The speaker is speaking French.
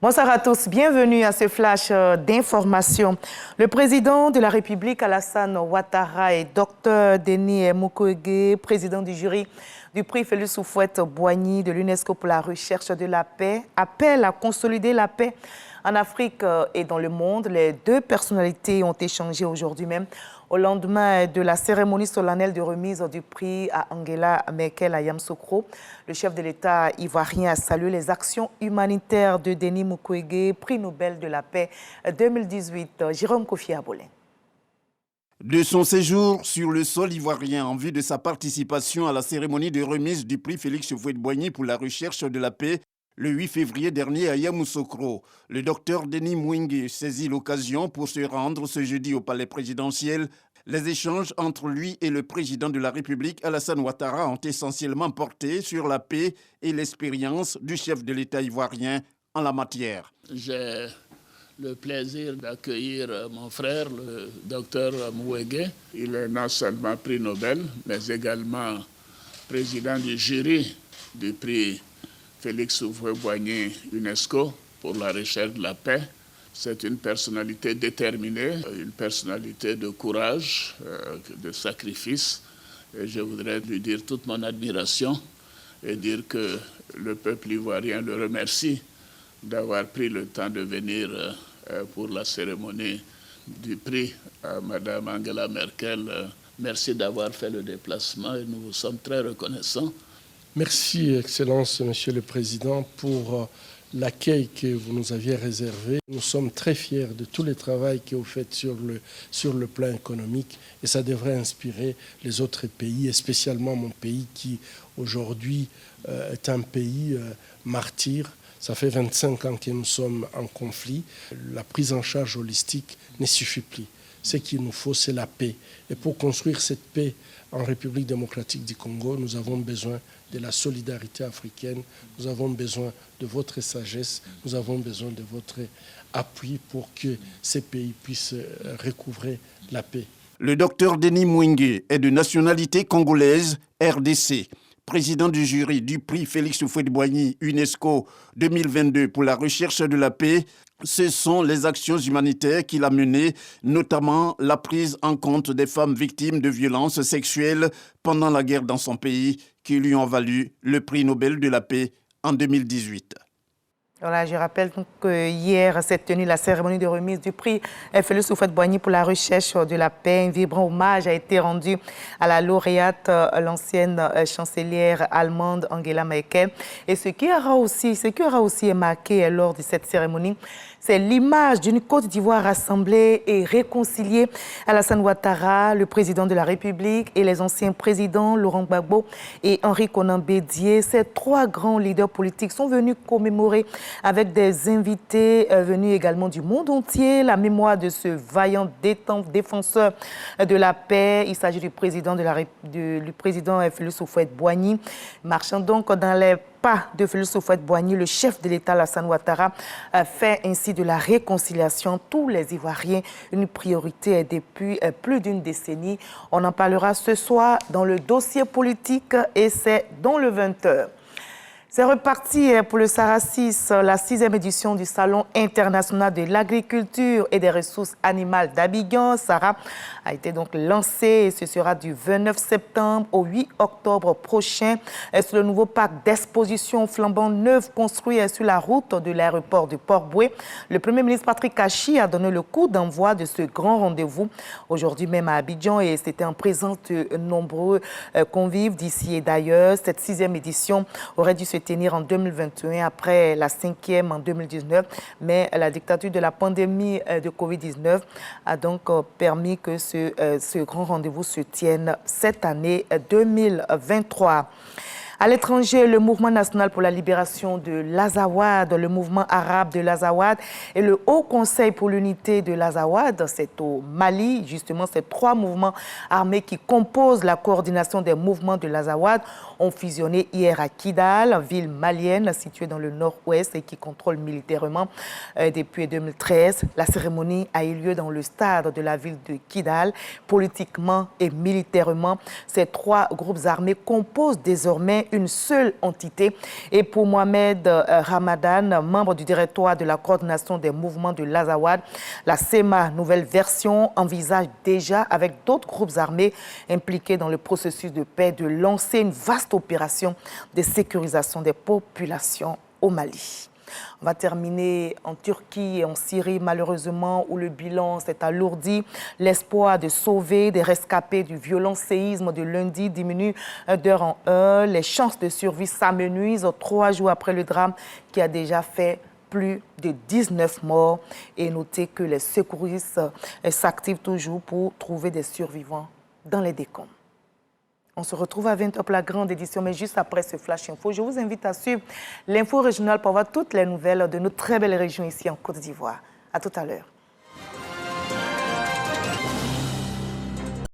Bonsoir à tous, bienvenue à ce flash d'information. Le président de la République, Alassane Ouattara, et Dr Denis Mukwege, président du jury du prix Félix Houphouët-Boigny de l'UNESCO pour la recherche de la paix, appellent à consolider la paix en Afrique et dans le monde. Les deux personnalités ont échangé aujourd'hui même au lendemain de la cérémonie solennelle de remise du prix à Angela Merkel à Yamoussoukro. Le chef de l'État ivoirien a salué les actions humanitaires de Denis Mukwege, prix Nobel de la paix 2018. Jérôme Kofi Abolin. De son séjour sur le sol ivoirien en vue de sa participation à la cérémonie de remise du prix Félix Houphouët-Boigny pour la recherche de la paix, le 8 février dernier à Yamoussoukro, le docteur Denis Mukwege saisit l'occasion pour se rendre ce jeudi au palais présidentiel. Les échanges entre lui et le président de la République, Alassane Ouattara, ont essentiellement porté sur la paix et l'expérience du chef de l'État ivoirien en la matière. J'ai le plaisir d'accueillir mon frère, le docteur Mukwege. Il est non seulement prix Nobel, mais également président du jury du prix Félix Houphouët-Boigny UNESCO pour la recherche de la paix. C'est une personnalité déterminée, une personnalité de courage, de sacrifice. Et je voudrais lui dire toute mon admiration et dire que le peuple ivoirien le remercie d'avoir pris le temps de venir pour la cérémonie du prix à Mme Angela Merkel. Merci d'avoir fait le déplacement et nous vous sommes très reconnaissants. Merci, Excellence, Monsieur le Président, pour l'accueil que vous nous aviez réservé. Nous sommes très fiers de tout le travail que vous faites sur le plan économique et ça devrait inspirer les autres pays, et spécialement mon pays qui aujourd'hui est un pays martyr. Ça fait 25 ans que nous sommes en conflit. La prise en charge holistique ne suffit plus. Ce qu'il nous faut, c'est la paix. Et pour construire cette paix en République démocratique du Congo, nous avons besoin de la solidarité africaine, nous avons besoin de votre sagesse, nous avons besoin de votre appui pour que ces pays puissent recouvrer la paix. Le docteur Denis Mukwege est de nationalité congolaise, RDC. Président du jury du prix Félix Houphouët-Boigny UNESCO 2022 pour la recherche de la paix. Ce sont les actions humanitaires qu'il a menées, notamment la prise en compte des femmes victimes de violences sexuelles pendant la guerre dans son pays, qui lui ont valu le prix Nobel de la paix en 2018. Voilà, je rappelle donc que hier s'est tenue la cérémonie de remise du prix Félix Houphouët-Boigny pour la recherche de la paix. Un vibrant hommage a été rendu à la lauréate, l'ancienne chancelière allemande Angela Merkel. Et ce qui aura aussi marqué lors de cette cérémonie, c'est l'image d'une Côte d'Ivoire rassemblée et réconciliée. Alassane Ouattara, le président de la République, et les anciens présidents Laurent Gbagbo et Henri Konan Bédié, ces trois grands leaders politiques sont venus commémorer avec des invités venus également du monde entier la mémoire de ce vaillant défenseur de la paix. Il s'agit du président du président Félix Houphouët-Boigny. Marchant donc dans les pas de Félix Houphouët-Boigny, le chef de l'État, Alassane Ouattara, fait ainsi de la réconciliation tous les Ivoiriens une priorité depuis plus d'une décennie. On en parlera ce soir dans le dossier politique et c'est dans le 20h. C'est reparti pour le Saracis, la 6e édition du Salon international de l'agriculture et des ressources animales d'Abidjan. Sarah a été donc lancée et ce sera du 29 septembre au 8 octobre prochain sur le nouveau parc d'exposition flambant neuf construit sur la route de l'aéroport de Port-Boué. Le Premier ministre Patrick Kachi a donné le coup d'envoi de ce grand rendez-vous aujourd'hui même à Abidjan et c'était en présence de nombreux convives d'ici et d'ailleurs. Cette 6e édition aurait dû se tenir en 2021 après la 5e en 2019, mais la dictature de la pandémie de Covid-19 a donc permis que ce grand rendez-vous se tienne cette année 2023. À l'étranger, le Mouvement national pour la libération de l'Azawad, le mouvement arabe de l'Azawad et le Haut Conseil pour l'unité de l'Azawad, c'est au Mali, justement, ces trois mouvements armés qui composent la coordination des mouvements de l'Azawad ont fusionné hier à Kidal, ville malienne située dans le nord-ouest et qui contrôle militairement depuis 2013. La cérémonie a eu lieu dans le stade de la ville de Kidal. Politiquement et militairement, ces trois groupes armés composent désormais une seule entité. Et pour Mohamed Ramadan, membre du directoire de la coordination des mouvements de l'Azawad, la SEMA, nouvelle version, envisage déjà avec d'autres groupes armés impliqués dans le processus de paix de lancer une vaste opération de sécurisation des populations au Mali. On va terminer en Turquie et en Syrie, malheureusement, où le bilan s'est alourdi. L'espoir de sauver des rescapés du violent séisme de lundi diminue d'heure en heure. Les chances de survie s'amenuisent 3 jours après le drame qui a déjà fait plus de 19 morts. Et notez que les secouristes s'activent toujours pour trouver des survivants dans les décombres. On se retrouve à 20h pour la grande édition, mais juste après ce Flash Info, je vous invite à suivre l'info régionale pour voir toutes les nouvelles de notre très belle région ici en Côte d'Ivoire. À tout à l'heure.